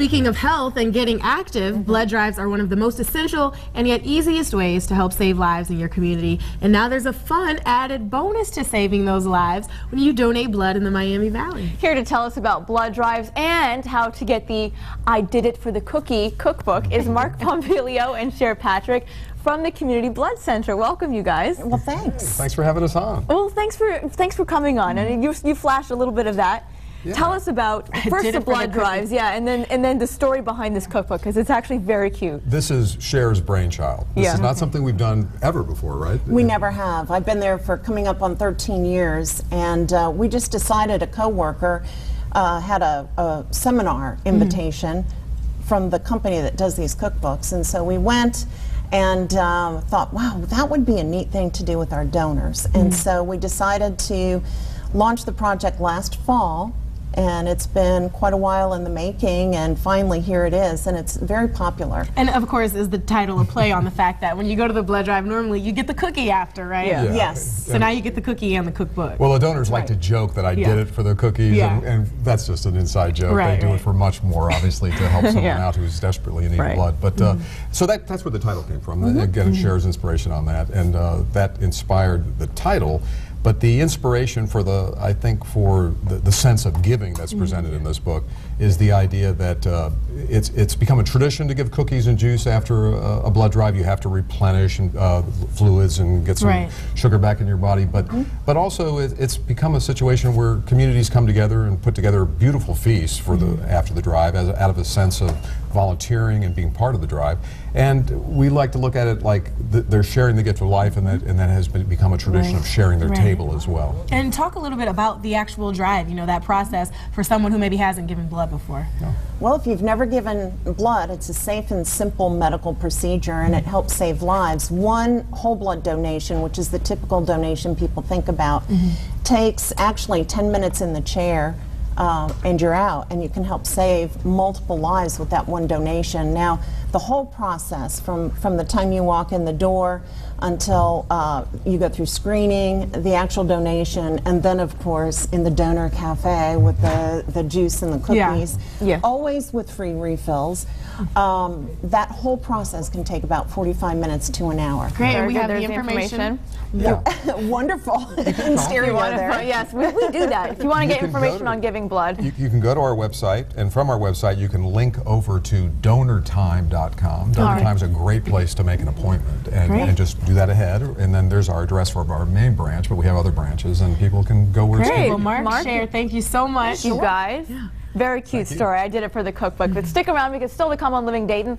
Speaking of health and getting active, blood drives are one of the most essential and yet easiest ways to help save lives in your community. And now there's a fun added bonus to saving those lives when you donate blood in the Miami Valley. Here to tell us about blood drives and how to get the I Did It for the Cookie cookbook is Mark Pompilio and Cher Patrick from the Community Blood Center. Welcome, you guys. Well, thanks. Thanks for having us on. Well, thanks for coming on. And you flashed a little bit of that. Yeah. Tell us about first the blood drives, yeah, and then the story behind this cookbook, because it's actually very cute. This is Cher's brainchild. This is not something we've done ever before, right? We never have. I've been there for coming up on 13 years, and we just decided, a coworker had a seminar invitation from the company that does these cookbooks, and so we went and thought, wow, that would be a neat thing to do with our donors. And so we decided to launch the project last fall, and it's been quite a while in the making, and finally here it is, and it's very popular. And of course, is the title a play on the fact that when you go to the blood drive, normally you get the cookie after, right? Yeah. Yes. So now you get the cookie and the cookbook. Well, the donors like to joke that I did it for the cookies, and that's just an inside joke. They do it for much more, obviously, to help someone out who's desperately in need of blood. But so that's where the title came from. Again, Cher's inspiration on that, and that inspired the title. But the inspiration for I think for the sense of giving that's presented in this book is the idea that it's become a tradition to give cookies and juice after a blood drive. You have to replenish fluids and get some sugar back in your body. But also it's become a situation where communities come together and put together beautiful feasts for after the drive out of a sense of volunteering and being part of the drive. And we like to look at it like they're sharing the gift of life, and that has become a tradition of sharing their table as well. And talk a little bit about the actual drive, you know, that process for someone who maybe hasn't given blood before. Well, if you've never given blood, it's a safe and simple medical procedure, and it helps save lives. One whole blood donation, which is the typical donation people think about, takes actually 10 minutes in the chair, and you're out, and you can help save multiple lives with that one donation. Now, the whole process from the time you walk in the door until you go through screening, the actual donation, and then of course in the donor cafe with the juice and the cookies, always with free refills. That whole process can take about 45 minutes to an hour. Great, and we have the information. Wonderful. In stereo there. Yes, we do that. If you want to get information on giving blood. You can go to our website, and from our website you can link over to DonorTime.com. DonorTime is a great place to make an appointment, and just do that ahead. And then there's our address for our main branch, but we have other branches, and people can go where it's convenient. Well, Mark, Cher, thank you so much. You guys. Very cute story. I did it for the cookbook. But stick around because still to come on Living Dayton.